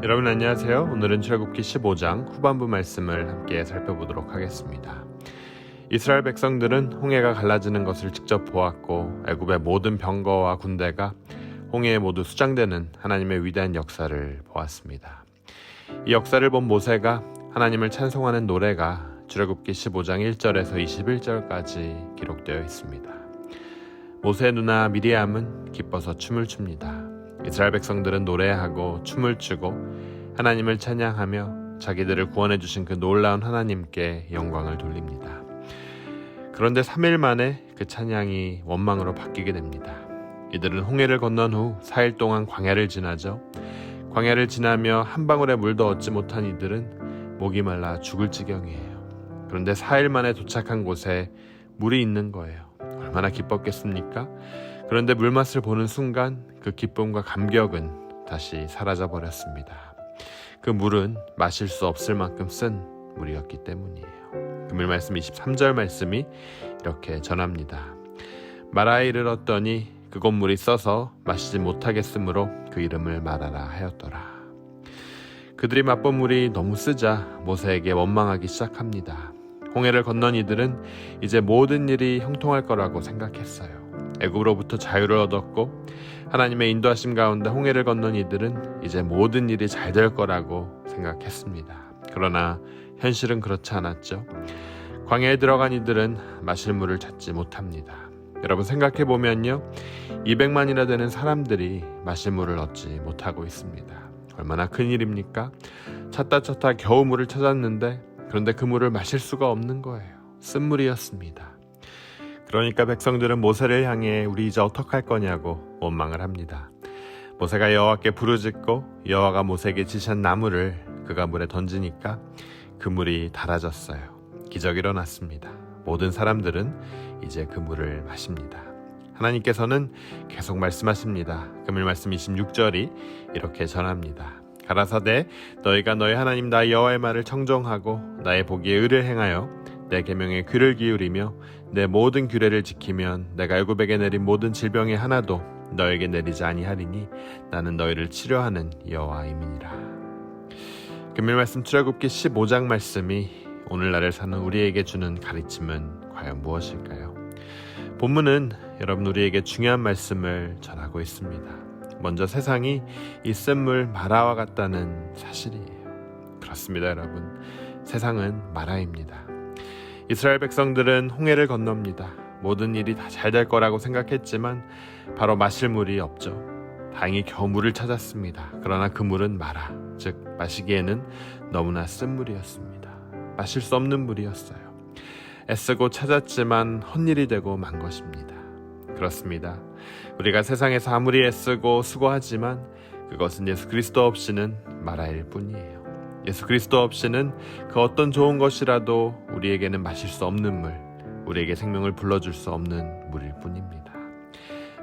여러분 안녕하세요. 오늘은 출애굽기 15장 후반부 말씀을 함께 살펴보도록 하겠습니다. 이스라엘 백성들은 홍해가 갈라지는 것을 직접 보았고 애굽의 모든 병거와 군대가 홍해에 모두 수장되는 하나님의 위대한 역사를 보았습니다. 이 역사를 본 모세가 하나님을 찬송하는 노래가 출애굽기 15장 1절에서 21절까지 기록되어 있습니다. 모세의 누나 미리암은 기뻐서 춤을 춥니다. 이스라엘 백성들은 노래하고 춤을 추고 하나님을 찬양하며 자기들을 구원해 주신 그 놀라운 하나님께 영광을 돌립니다. 그런데 3일 만에 그 찬양이 원망으로 바뀌게 됩니다. 이들은 홍해를 건넌 후 4일 동안 광야를 지나죠. 광야를 지나며 한 방울의 물도 얻지 못한 이들은 목이 말라 죽을 지경이에요. 그런데 4일 만에 도착한 곳에 물이 있는 거예요. 얼마나 기뻤겠습니까? 그런데 물맛을 보는 순간 그 기쁨과 감격은 다시 사라져 버렸습니다. 그 물은 마실 수 없을 만큼 쓴 물이었기 때문이에요. 금일 말씀 23절 말씀이 이렇게 전합니다. 마라에 이르렀더니 그곳 물이 써서 마시지 못하겠으므로 그 이름을 마라라 하였더라. 그들이 맛본 물이 너무 쓰자 모세에게 원망하기 시작합니다. 홍해를 건넌 이들은 이제 모든 일이 형통할 거라고 생각했어요. 애굽으로부터 자유를 얻었고 하나님의 인도하심 가운데 홍해를 건넌 이들은 이제 모든 일이 잘 될 거라고 생각했습니다. 그러나 현실은 그렇지 않았죠. 광야에 들어간 이들은 마실 물을 찾지 못합니다. 여러분 생각해보면요, 200만이나 되는 사람들이 마실 물을 얻지 못하고 있습니다. 얼마나 큰 일입니까? 찾다 겨우 물을 찾았는데 그런데 그 물을 마실 수가 없는 거예요. 쓴물이었습니다. 그러니까 백성들은 모세를 향해 우리 이제 어떡할 거냐고 원망을 합니다. 모세가 여호와께 부르짖고 여호와가 모세에게 지시한 나무를 그가 물에 던지니까 그 물이 달아졌어요. 기적이 일어났습니다. 모든 사람들은 이제 그 물을 마십니다. 하나님께서는 계속 말씀하십니다. 금일 말씀 26절이 이렇게 전합니다. 가라사대 너희가 너희 하나님 나 여호와의 말을 청종하고 나의 보기에 의를 행하여 내 계명에 귀를 기울이며 내 모든 규례를 지키면 내가 애굽에게 내린 모든 질병의 하나도 너에게 내리지 아니하리니 나는 너희를 치료하는 여호와임이니라. 금일 말씀 출애굽기 15장 말씀이 오늘날을 사는 우리에게 주는 가르침은 과연 무엇일까요? 본문은 여러분 우리에게 중요한 말씀을 전하고 있습니다. 먼저 세상이 이 쓴물 마라와 같다는 사실이에요. 그렇습니다, 여러분. 세상은 마라입니다. 이스라엘 백성들은 홍해를 건넙니다. 모든 일이 다 잘 될 거라고 생각했지만 바로 마실 물이 없죠. 다행히 겨우 물을 찾았습니다. 그러나 그 물은 마라, 즉 마시기에는 너무나 쓴 물이었습니다. 마실 수 없는 물이었어요. 애쓰고 찾았지만 헛일이 되고 만 것입니다. 그렇습니다. 우리가 세상에서 아무리 애쓰고 수고하지만 그것은 예수 그리스도 없이는 마라일 뿐이에요. 예수 그리스도 없이는 그 어떤 좋은 것이라도 우리에게는 마실 수 없는 물, 우리에게 생명을 불러줄 수 없는 물일 뿐입니다.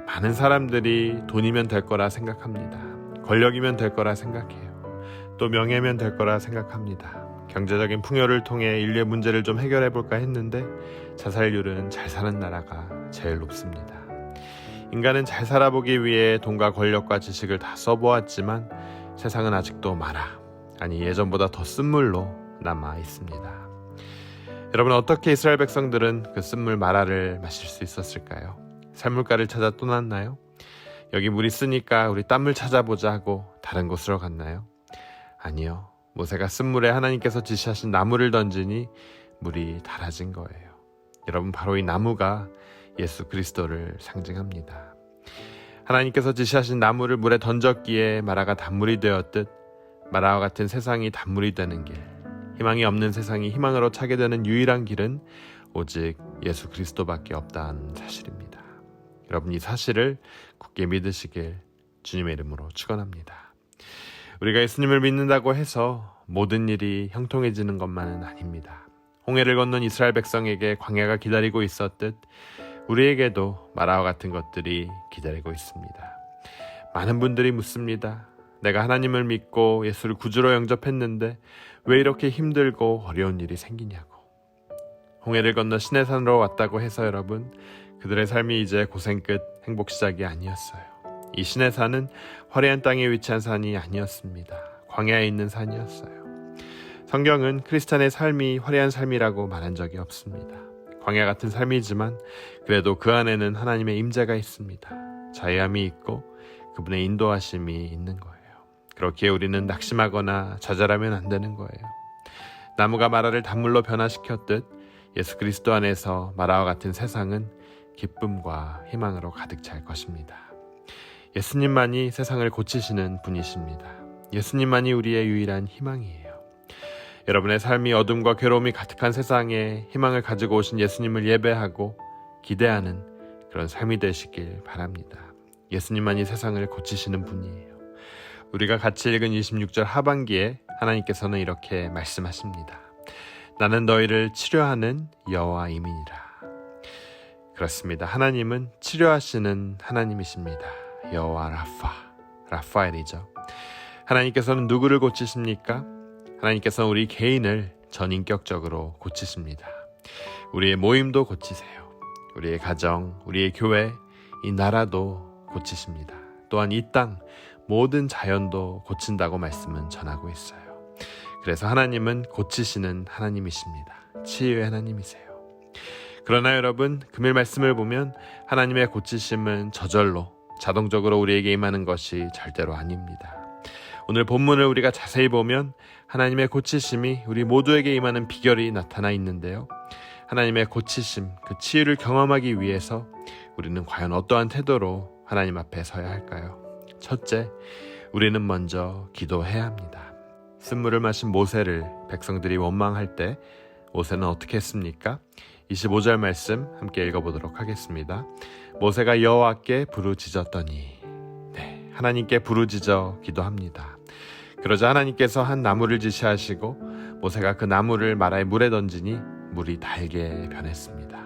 많은 사람들이 돈이면 될 거라 생각합니다. 권력이면 될 거라 생각해요. 또 명예면 될 거라 생각합니다. 경제적인 풍요를 통해 인류의 문제를 좀 해결해 볼까 했는데 자살률은 잘 사는 나라가 제일 높습니다. 인간은 잘 살아보기 위해 돈과 권력과 지식을 다 써보았지만 세상은 아직도 마라, 아니 예전보다 더 쓴물로 남아 있습니다. 여러분 어떻게 이스라엘 백성들은 그 쓴물 마라를 마실 수 있었을까요? 샘물가를 찾아 떠났나요? 여기 물이 쓰니까 우리 딴물 찾아보자 하고 다른 곳으로 갔나요? 아니요. 모세가 쓴물에 하나님께서 지시하신 나무를 던지니 물이 달아진 거예요. 여러분 바로 이 나무가 예수 그리스도를 상징합니다. 하나님께서 지시하신 나무를 물에 던졌기에 마라가 단물이 되었듯 마라와 같은 세상이 단물이 되는 길, 희망이 없는 세상이 희망으로 차게 되는 유일한 길은 오직 예수 그리스도밖에 없다는 사실입니다. 여러분 이 사실을 굳게 믿으시길 주님의 이름으로 축원합니다. 우리가 예수님을 믿는다고 해서 모든 일이 형통해지는 것만은 아닙니다. 홍해를 건넌 이스라엘 백성에게 광야가 기다리고 있었듯 우리에게도 마라와 같은 것들이 기다리고 있습니다. 많은 분들이 묻습니다. 내가 하나님을 믿고 예수를 구주로 영접했는데 왜 이렇게 힘들고 어려운 일이 생기냐고. 홍해를 건너 시내산으로 왔다고 해서 여러분 그들의 삶이 이제 고생 끝 행복 시작이 아니었어요. 이 시내산은 화려한 땅에 위치한 산이 아니었습니다. 광야에 있는 산이었어요. 성경은 크리스찬의 삶이 화려한 삶이라고 말한 적이 없습니다. 광야 같은 삶이지만 그래도 그 안에는 하나님의 임재가 있습니다. 자유함이 있고 그분의 인도하심이 있는 거예요. 그렇기에 우리는 낙심하거나 좌절하면 안 되는 거예요. 나무가 마라를 단물로 변화시켰듯 예수 그리스도 안에서 마라와 같은 세상은 기쁨과 희망으로 가득 찰 것입니다. 예수님만이 세상을 고치시는 분이십니다. 예수님만이 우리의 유일한 희망이에요. 여러분의 삶이 어둠과 괴로움이 가득한 세상에 희망을 가지고 오신 예수님을 예배하고 기대하는 그런 삶이 되시길 바랍니다. 예수님만이 세상을 고치시는 분이에요. 우리가 같이 읽은 26절 하반기에 하나님께서는 이렇게 말씀하십니다. 나는 너희를 치료하는 여호와임이니라. 그렇습니다. 하나님은 치료하시는 하나님이십니다. 여호와 라파엘이죠. 하나님께서는 누구를 고치십니까? 하나님께서는 우리 개인을 전인격적으로 고치십니다. 우리의 모임도 고치세요. 우리의 가정, 우리의 교회, 이 나라도 고치십니다. 또한 이 땅 모든 자연도 고친다고 말씀은 전하고 있어요. 그래서 하나님은 고치시는 하나님이십니다. 치유의 하나님이세요. 그러나 여러분, 금일 말씀을 보면 하나님의 고치심은 저절로 자동적으로 우리에게 임하는 것이 절대로 아닙니다. 오늘 본문을 우리가 자세히 보면 하나님의 고치심이 우리 모두에게 임하는 비결이 나타나 있는데요. 하나님의 고치심, 그 치유를 경험하기 위해서 우리는 과연 어떠한 태도로 하나님 앞에 서야 할까요? 첫째, 우리는 먼저 기도해야 합니다. 쓴물을 마신 모세를 백성들이 원망할 때 모세는 어떻게 했습니까? 25절 말씀 함께 읽어보도록 하겠습니다. 모세가 여호와께 부르짖었더니 하나님께 부르짖어 기도합니다. 그러자 하나님께서 한 나무를 지시하시고 모세가 그 나무를 마라의 물에 던지니 물이 달게 변했습니다.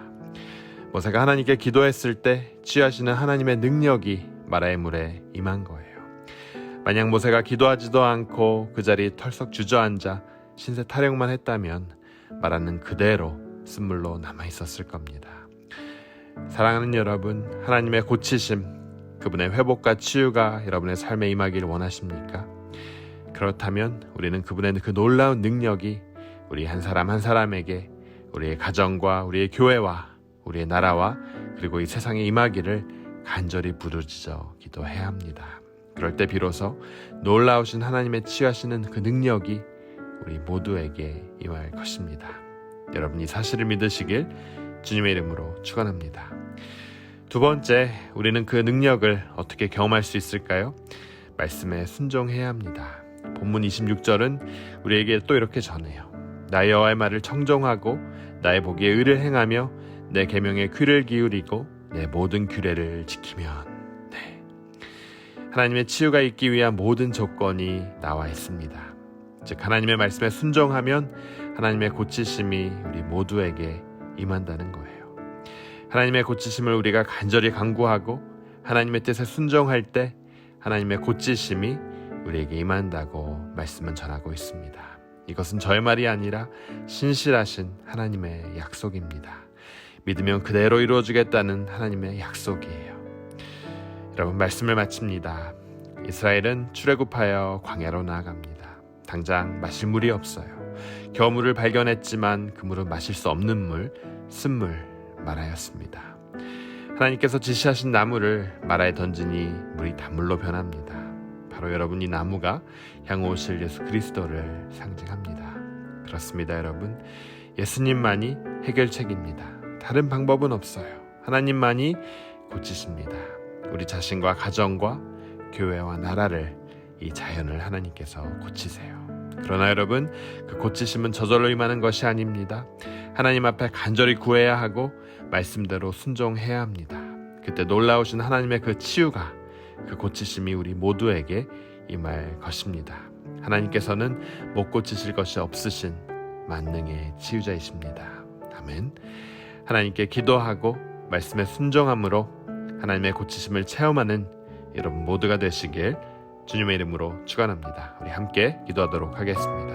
모세가 하나님께 기도했을 때 치유하시는 하나님의 능력이 마라의 물에 임한 거예요. 만약 모세가 기도하지도 않고 그 자리에 털썩 주저앉아 신세 타령만 했다면 마라는 그대로 쓴물로 남아있었을 겁니다. 사랑하는 여러분, 하나님의 고치심, 그분의 회복과 치유가 여러분의 삶에 임하기를 원하십니까? 그렇다면 우리는 그분의 그 놀라운 능력이 우리 한 사람 한 사람에게, 우리의 가정과 우리의 교회와 우리의 나라와 그리고 이 세상에 임하기를 간절히 부르짖어 기도해야 합니다. 그럴 때 비로소 놀라우신 하나님의 치유하시는 그 능력이 우리 모두에게 임할 것입니다. 여러분, 이 사실을 믿으시길 주님의 이름으로 축원합니다. 두 번째, 우리는 그 능력을 어떻게 경험할 수 있을까요? 말씀에 순종해야 합니다. 본문 26절은 우리에게 또 이렇게 전해요. 나의 여호와의 말을 청종하고 나의 보기에 의를 행하며 내 계명에 귀를 기울이고 내 모든 규례를 지키면. 하나님의 치유가 있기 위한 모든 조건이 나와 있습니다. 즉 하나님의 말씀에 순종하면 하나님의 고치심이 우리 모두에게 임한다는 거예요. 하나님의 고치심을 우리가 간절히 간구하고 하나님의 뜻에 순종할 때 하나님의 고치심이 우리에게 임한다고 말씀은 전하고 있습니다. 이것은 저의 말이 아니라 신실하신 하나님의 약속입니다. 믿으면 그대로 이루어지겠다는 하나님의 약속이에요. 여러분, 말씀을 마칩니다. 이스라엘은 출애굽하여 광야로 나아갑니다. 당장 마실 물이 없어요. 겨물을 발견했지만 그 물은 마실 수 없는 물, 쓴물, 마라였습니다. 하나님께서 지시하신 나무를 마라에 던지니 물이 단물로 변합니다. 바로 여러분, 이 나무가 향후 오실 예수 그리스도를 상징합니다. 그렇습니다. 여러분, 예수님만이 해결책입니다. 다른 방법은 없어요. 하나님만이 고치십니다. 우리 자신과 가정과 교회와 나라를, 이 자연을 하나님께서 고치세요. 그러나 여러분, 그 고치심은 저절로 임하는 것이 아닙니다. 하나님 앞에 간절히 구해야 하고 말씀대로 순종해야 합니다. 그때 놀라우신 하나님의 그 치유가, 그 고치심이 우리 모두에게 임할 것입니다. 하나님께서는 못 고치실 것이 없으신 만능의 치유자이십니다. 아멘. 하나님께 기도하고 말씀에 순종함으로 하나님의 고치심을 체험하는 여러분 모두가 되시길 주님의 이름으로 축원합니다. 우리 함께 기도하도록 하겠습니다.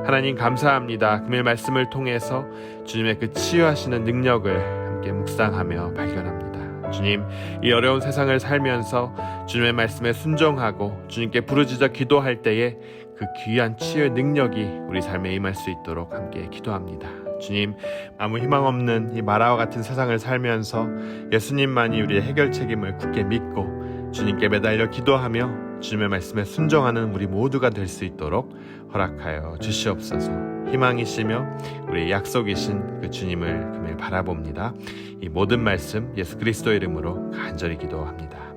하나님, 감사합니다. 금일 말씀을 통해서 주님의 그 치유하시는 능력을 함께 묵상하며 발견합니다. 주님, 이 어려운 세상을 살면서 주님의 말씀에 순종하고 주님께 부르짖어 기도할 때에 그 귀한 치유의 능력이 우리 삶에 임할 수 있도록 함께 기도합니다. 주님, 아무 희망 없는 이 마라와 같은 세상을 살면서 예수님만이 우리의 해결 책임을 굳게 믿고 주님께 매달려 기도하며 주님의 말씀에 순종하는 우리 모두가 될 수 있도록 허락하여 주시옵소서. 희망이시며 우리의 약속이신 그 주님을 금일 바라봅니다. 이 모든 말씀 예수 그리스도의 이름으로 간절히 기도합니다.